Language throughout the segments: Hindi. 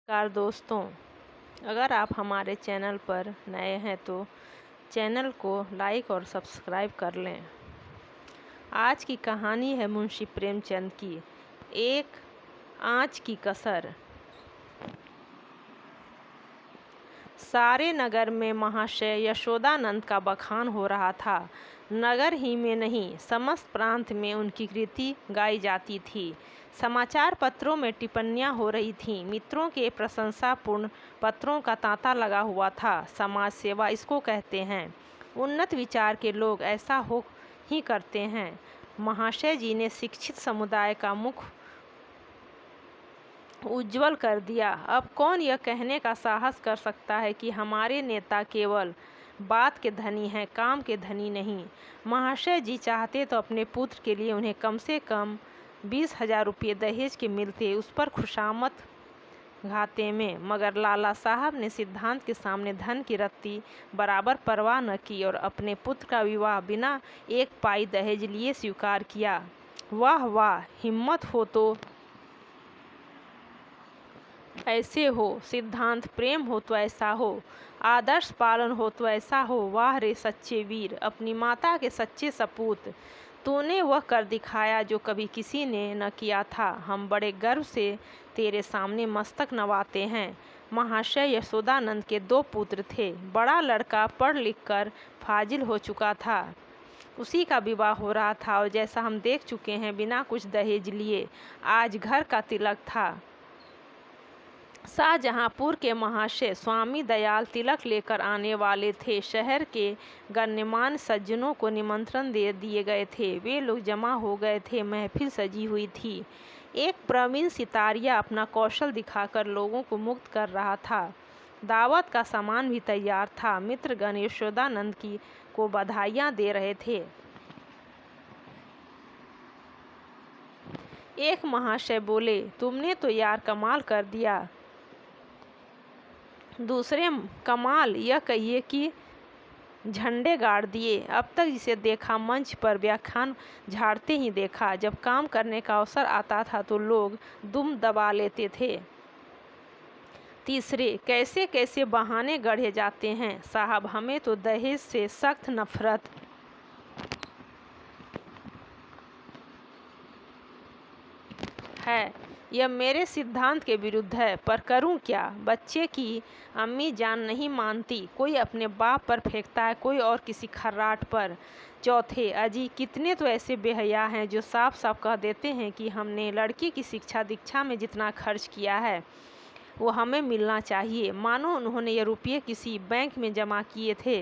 नमस्कार दोस्तों, अगर आप हमारे चैनल पर नए हैं तो चैनल को लाइक और सब्सक्राइब कर लें। आज की कहानी है मुंशी प्रेमचंद की एक आँच की कसर। सारे नगर में महाशय यशोदानंद का बखान हो रहा था। नगर ही में नहीं, समस्त प्रांत में उनकी कृति गाई जाती थी। समाचार पत्रों में टिप्पणियां हो रही थीं। मित्रों के प्रशंसापूर्ण पत्रों का तांता लगा हुआ था। समाज सेवा इसको कहते हैं। उन्नत विचार के लोग ऐसा हो ही करते हैं। महाशय जी ने शिक्षित समुदाय का मुख उज्जवल कर दिया। अब कौन यह कहने का साहस कर सकता है कि हमारे नेता केवल बात के धनी हैं, काम के धनी नहीं। महाशय जी चाहते तो अपने पुत्र के लिए उन्हें कम से कम 20,000 रुपये दहेज के मिलते, उस पर खुशामद घाते में। मगर लाला साहब ने सिद्धांत के सामने धन की रत्ती बराबर परवाह न की और अपने पुत्र का विवाह बिना एक पाई दहेज लिए स्वीकार किया। वाह वाह, हिम्मत हो तो ऐसे हो, सिद्धांत प्रेम हो तो ऐसा हो, आदर्श पालन हो तो ऐसा हो। वाह रे सच्चे वीर, अपनी माता के सच्चे सपूत, तूने वह कर दिखाया जो कभी किसी ने न किया था। हम बड़े गर्व से तेरे सामने मस्तक नवाते हैं। महाशय यशोदानंद के 2 पुत्र थे। बड़ा लड़का पढ़ लिख कर फाजिल हो चुका था, उसी का विवाह हो रहा था और जैसा हम देख चुके हैं बिना कुछ दहेज लिए आज घर का तिलक था। शाहजहांपुर के महाशय स्वामी दयाल तिलक लेकर आने वाले थे। शहर के गण्यमान्य सज्जनों को निमंत्रण दे दिए गए थे। वे लोग जमा हो गए थे। महफिल सजी हुई थी। एक प्रवीण सितारिया अपना कौशल दिखाकर लोगों को मुक्त कर रहा था। दावत का सामान भी तैयार था। मित्रगण यशोदानंद की को बधाइयाँ दे रहे थे। एक महाशय बोले, तुमने तो यार कमाल कर दिया। दूसरे, कमाल यह कहिए कि झंडे गाड़ दिए। अब तक जिसे देखा मंच पर व्याख्यान झाड़ते ही देखा। जब काम करने का अवसर आता था तो लोग दुम दबा लेते थे। तीसरे, कैसे कैसे बहाने गढ़े जाते हैं। साहब, हमें तो दहेज से सख्त नफरत है। यह मेरे सिद्धांत के विरुद्ध है, पर करूं क्या। बच्चे की अम्मी जान नहीं मानती। कोई अपने बाप पर फेंकता है, कोई और किसी खर्राट पर। चौथे, अजी कितने तो ऐसे बेहया हैं जो साफ साफ कह देते हैं कि हमने लड़की की शिक्षा दीक्षा में जितना खर्च किया है वो हमें मिलना चाहिए, मानो उन्होंने ये रुपये किसी बैंक में जमा किए थे।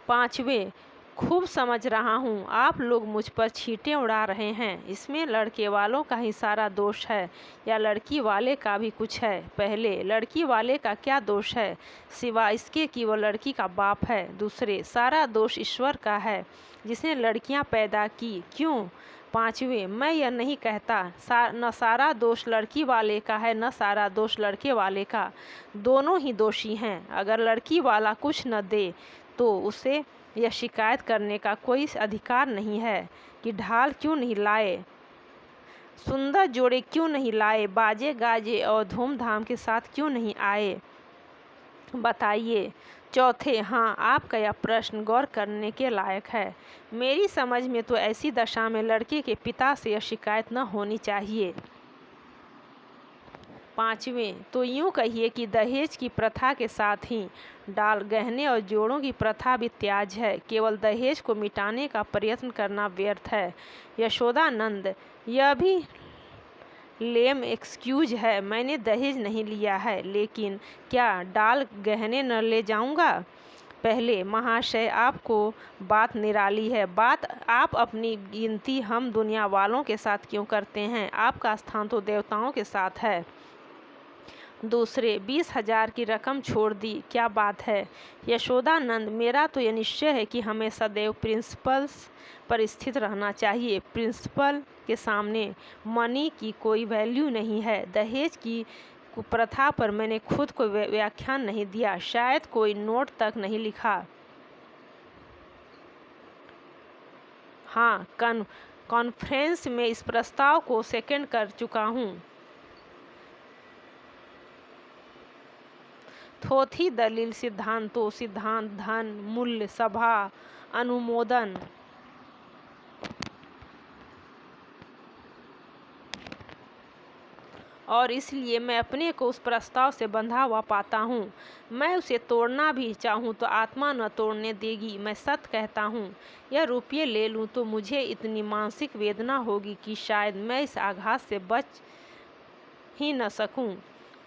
पांचवें, खूब समझ रहा हूँ आप लोग मुझ पर छींटे उड़ा रहे हैं। इसमें लड़के वालों का ही सारा दोष है या लड़की वाले का भी कुछ है। पहले, लड़की वाले का क्या दोष है सिवा इसके कि वो लड़की का बाप है। दूसरे, सारा दोष ईश्वर का है जिसने लड़कियां पैदा की। क्यों। पांचवें, मैं यह नहीं कहता न सारा दोष लड़की वाले का है न सारा दोष लड़के वाले का। दोनों ही दोषी हैं। अगर लड़की वाला कुछ न दे तो उसे यह शिकायत करने का कोई अधिकार नहीं है कि ढाल क्यों नहीं लाए, सुंदर जोड़े क्यों नहीं लाए, बाजे गाजे और धूमधाम के साथ क्यों नहीं आए, बताइए। चौथे, हाँ, आपका यह प्रश्न गौर करने के लायक है। मेरी समझ में तो ऐसी दशा में लड़के के पिता से यह शिकायत न होनी चाहिए। पांचवें, तो यूँ कहिए कि दहेज की प्रथा के साथ ही डाल, गहने और जोड़ों की प्रथा भी त्याज है। केवल दहेज को मिटाने का प्रयत्न करना व्यर्थ है। यशोदानंद, यह भी लेम एक्सक्यूज है। मैंने दहेज नहीं लिया है, लेकिन क्या डाल गहने न ले जाऊंगा। पहले, महाशय, आपको बात निराली है। बात आप अपनी गिनती हम दुनिया वालों के साथ क्यों करते हैं। आपका स्थान तो देवताओं के साथ है। दूसरे, 20,000 की रकम छोड़ दी, क्या बात है। यशोदानंद, मेरा तो यह निश्चय है कि हमें सदैव प्रिंसिपल्स पर स्थित रहना चाहिए। प्रिंसिपल के सामने मनी की कोई वैल्यू नहीं है। दहेज की प्रथा पर मैंने खुद को व्याख्यान नहीं दिया, शायद कोई नोट तक नहीं लिखा। हाँ, कॉन्फ्रेंस में इस प्रस्ताव को सेकेंड कर चुका हूँ। थोथी दलील सिद्धांतों सिद्धांत धन मूल्य सभा अनुमोदन और इसलिए मैं अपने को उस प्रस्ताव से बंधा हुआ पाता हूँ। मैं उसे तोड़ना भी चाहूँ तो आत्मा न तोड़ने देगी। मैं सत्य कहता हूँ, यह रुपये ले लूँ तो मुझे इतनी मानसिक वेदना होगी कि शायद मैं इस आघात से बच ही न सकूं।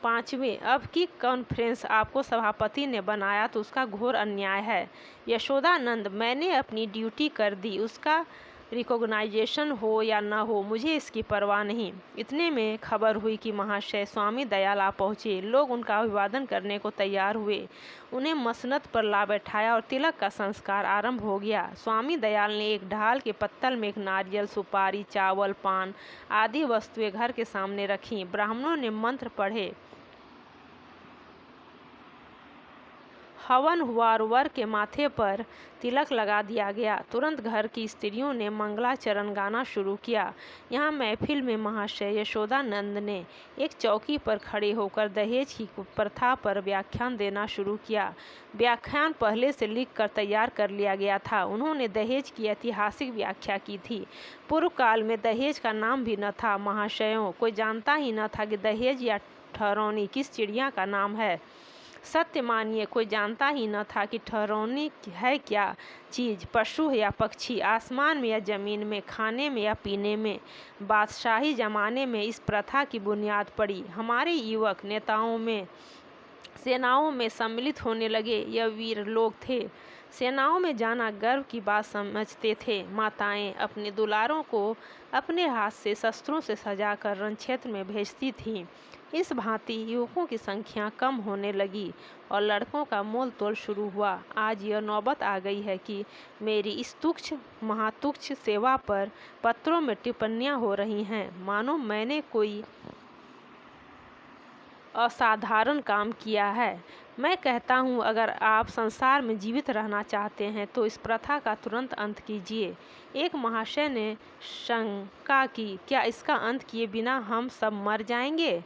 5वें, अब की कॉन्फ्रेंस आपको सभापति ने बनाया तो उसका घोर अन्याय है। यशोदानंद, मैंने अपनी ड्यूटी कर दी, उसका रिकॉग्नाइजेशन हो या न हो मुझे इसकी परवाह नहीं। इतने में खबर हुई कि महाशय स्वामी दयाल आ पहुँचे। लोग उनका अभिवादन करने को तैयार हुए, उन्हें मसनद पर ला बैठाया और तिलक का संस्कार आरंभ हो गया। स्वामी दयाल ने एक ढाल के पत्तल में एक नारियल, सुपारी, चावल, पान आदि वस्तुएं घर के सामने रखीं। ब्राह्मणों ने मंत्र पढ़े, हवन हुआ और वर के माथे पर तिलक लगा दिया गया। तुरंत घर की स्त्रियों ने मंगलाचरण गाना शुरू किया। यहाँ महफिल में महाशय यशोदानंद ने एक चौकी पर खड़े होकर दहेज की कुप्रथा पर व्याख्यान देना शुरू किया। व्याख्यान पहले से लिख कर तैयार कर लिया गया था। उन्होंने दहेज की ऐतिहासिक व्याख्या की थी। पूर्व काल में दहेज का नाम भी न था महाशयों, कोई जानता ही न था कि दहेज या ठहरौनी किस चिड़िया का नाम है। सत्य मानिए, कोई जानता ही न था कि ठहरौनी है क्या चीज़, पशु है या पक्षी, आसमान में या ज़मीन में, खाने में या पीने में। बादशाही ज़माने में इस प्रथा की बुनियाद पड़ी। हमारे युवक नेताओं में सेनाओं में सम्मिलित होने लगे। यह वीर लोग थे, सेनाओं में जाना गर्व की बात समझते थे। माताएं अपने दुलारों को अपने हाथ से शस्त्रों से सजाकर रण क्षेत्र में भेजती थीं। इस भांति युवकों की संख्या कम होने लगी और लड़कों का मोल तोल शुरू हुआ। आज यह नौबत आ गई है कि मेरी इस तुच्छ महातुच्छ सेवा पर पत्रों में टिप्पणियां हो रही हैं, मानो मैंने कोई असाधारण काम किया है। मैं कहता हूँ, अगर आप संसार में जीवित रहना चाहते हैं तो इस प्रथा का तुरंत अंत कीजिए। एक महाशय ने शंका की, क्या इसका अंत किए बिना हम सब मर जाएंगे?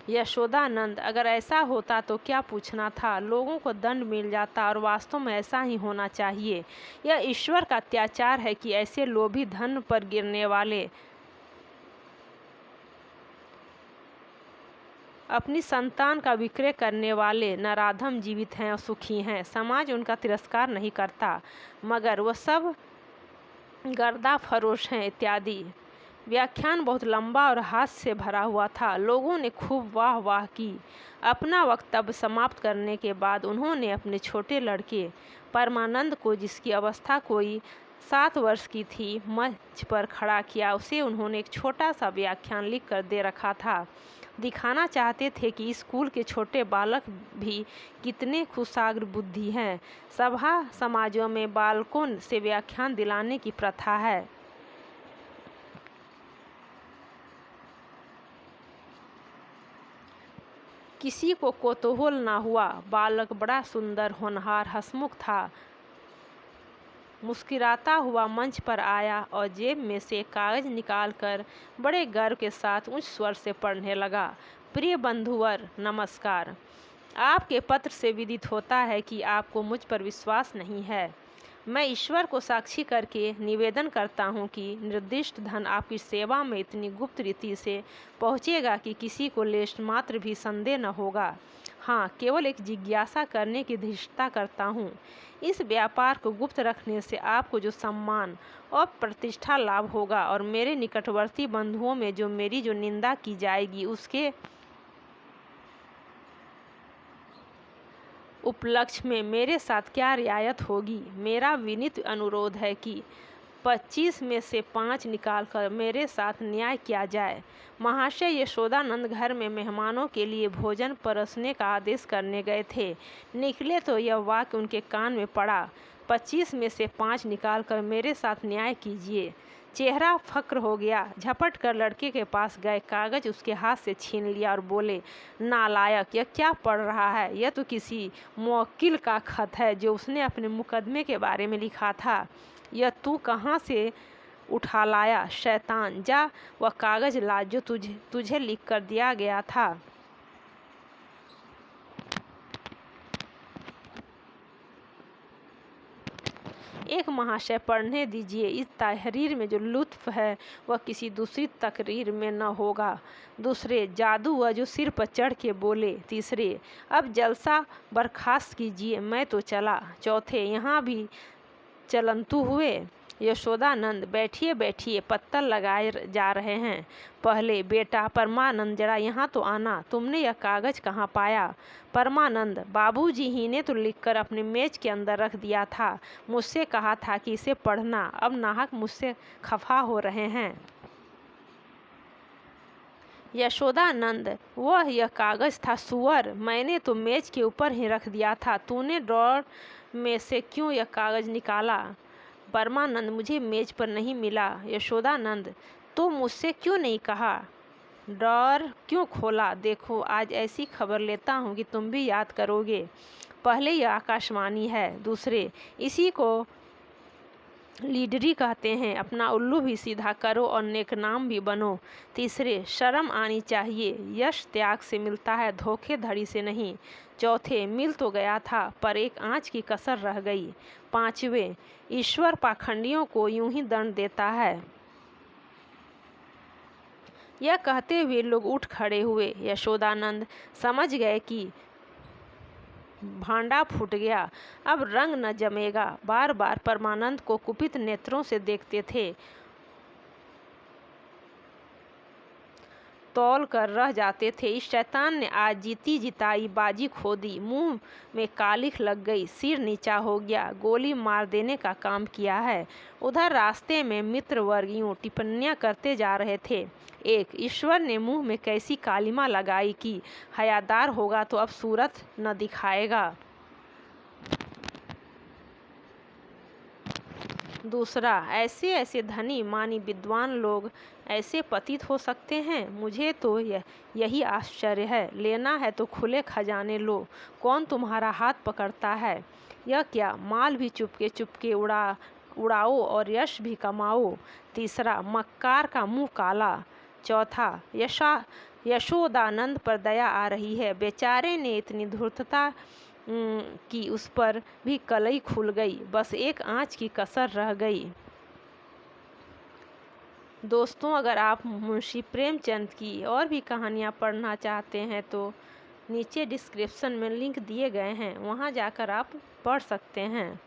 यशोदानंद, अगर ऐसा होता तो क्या पूछना था, लोगों को दंड मिल जाता और वास्तव में ऐसा ही होना चाहिए। यह ईश्वर का अत्याचार है कि ऐसे लोभी धन पर गिरने वाले अपनी संतान का विक्रय करने वाले नराधम जीवित हैं और सुखी हैं। समाज उनका तिरस्कार नहीं करता, मगर वह सब गर्दा फरोश हैं इत्यादि। व्याख्यान बहुत लंबा और हास्य से भरा हुआ था। लोगों ने खूब वाह वाह की। अपना वक्तव्य समाप्त करने के बाद उन्होंने अपने छोटे लड़के परमानंद को, जिसकी अवस्था कोई 7 वर्ष की थी, मंच पर खड़ा किया। उसे उन्होंने एक छोटा सा व्याख्यान लिख कर दे रखा था। दिखाना चाहते थे कि स्कूल के छोटे बालक भी कितने कुशाग्र बुद्धि हैं। सभा समाजों में बालकों से व्याख्यान दिलाने की प्रथा है। किसी को कौतूहल ना हुआ। बालक बड़ा सुंदर, होनहार, हंसमुख था। मुस्कुराता हुआ मंच पर आया और जेब में से एक कागज निकालकर बड़े गर्व के साथ उच्च स्वर से पढ़ने लगा। प्रिय बंधुवर, नमस्कार। आपके पत्र से विदित होता है कि आपको मुझ पर विश्वास नहीं है। मैं ईश्वर को साक्षी करके निवेदन करता हूँ कि निर्दिष्ट धन आपकी सेवा में इतनी गुप्त रीति से पहुँचेगा कि किसी को लेश मात्र भी संदेह न होगा। हाँ, केवल एक जिज्ञासा करने की धृष्टता करता हूँ। इस व्यापार को गुप्त रखने से आपको जो सम्मान और प्रतिष्ठा लाभ होगा और मेरे निकटवर्ती बंधुओं में जो मेरी जो निंदा की जाएगी, उसके उपलक्ष्य में मेरे साथ क्या रियायत होगी। मेरा विनीत अनुरोध है कि 25 में से 5 निकालकर मेरे साथ न्याय किया जाए। महाशय यशोदानंद घर में मेहमानों के लिए भोजन परोसने का आदेश करने गए थे। निकले तो यह वाक्य उनके कान में पड़ा, 25 में से 5 निकालकर मेरे साथ न्याय कीजिए। चेहरा फक्र हो गया। झपट कर लड़के के पास गए, कागज उसके हाथ से छीन लिया और बोले, नालायक, यह क्या पढ़ रहा है? यह तो किसी मुवक्किल का खत है जो उसने अपने मुकदमे के बारे में लिखा था। यह तू कहाँ से उठा लाया। शैतान, जा वह कागज ला जो तुझे लिख कर दिया गया था। एक महाशय, पढ़ने दीजिए। इस तहरीर में जो लुत्फ है वह किसी दूसरी तकरीर में न होगा। दूसरे, जादू वह जो सिर पर चढ़ के बोले। तीसरे, अब जलसा बर्खास्त कीजिए, मैं तो चला। चौथे, यहाँ भी चलंतु हुए। यशोदानंद, बैठिए बैठिए, पत्तल लगाए जा रहे हैं। पहले, बेटा परमानंद, जरा यहाँ तो आना, तुमने यह कागज कहाँ पाया? परमानंद, बाबूजी ही ने तो लिखकर अपने मेज के अंदर रख दिया था। मुझसे कहा था कि इसे पढ़ना। अब नाहक मुझसे खफा हो रहे हैं। यशोदानंद, वह यह कागज था सुअर, मैंने तो मेज के ऊपर ही रख दिया था। तूने ड्रॉर में से क्यों यह कागज निकाला? परमानंद, मुझे मेज पर नहीं मिला। यशोदानंद, तो मुझसे क्यों नहीं कहा? ड्रॉर क्यों खोला? देखो, आज ऐसी खबर लेता हूँ कि तुम भी याद करोगे। पहले, यह आकाशवाणी है। दूसरे, इसी को लीडरी कहते हैं। अपना उल्लू भी सीधा करो और नेकनाम भी बनो। तीसरे, शर्म आनी चाहिए। यश त्याग से मिलता है, धोखेधड़ी से नहीं। चौथे, मिल तो गया था पर एक आँच की कसर रह गई। पांचवें, ईश्वर पाखंडियों को यूं ही दंड देता है। यह कहते हुए लोग उठ खड़े हुए। यशोदानंद समझ गए कि भांडा फूट गया, अब रंग न जमेगा। बार बार परमानंद को कुपित नेत्रों से देखते थे। तौल कर रह जाते थे। इस शैतान ने आज जीती जिताई बाजी खो दी। मुंह में कालिख लग गई, सिर नीचा हो गया, गोली मार देने का काम किया है। उधर रास्ते में मित्र वर्ग यूं टिप्पणियां करते जा रहे थे। एक, ईश्वर ने मुंह में कैसी कालिमा लगाई कि हयादार होगा तो अब सूरत न दिखाएगा। दूसरा, ऐसे ऐसे धनी मानी विद्वान लोग ऐसे पतित हो सकते हैं? मुझे तो यही आश्चर्य है। लेना है तो खुले खजाने लो, कौन तुम्हारा हाथ पकड़ता है? यह क्या, माल भी चुपके चुपके उड़ाओ और यश भी कमाओ। तीसरा, मक्कार का मुंह काला। चौथा, यशोदानंद पर दया आ रही है। बेचारे ने इतनी धूर्तता कि उस पर भी कलई खुल गई, बस एक आँच की कसर रह गई। दोस्तों, अगर आप मुंशी प्रेमचंद की और भी कहानियाँ पढ़ना चाहते हैं तो नीचे डिस्क्रिप्शन में लिंक दिए गए हैं, वहाँ जाकर आप पढ़ सकते हैं।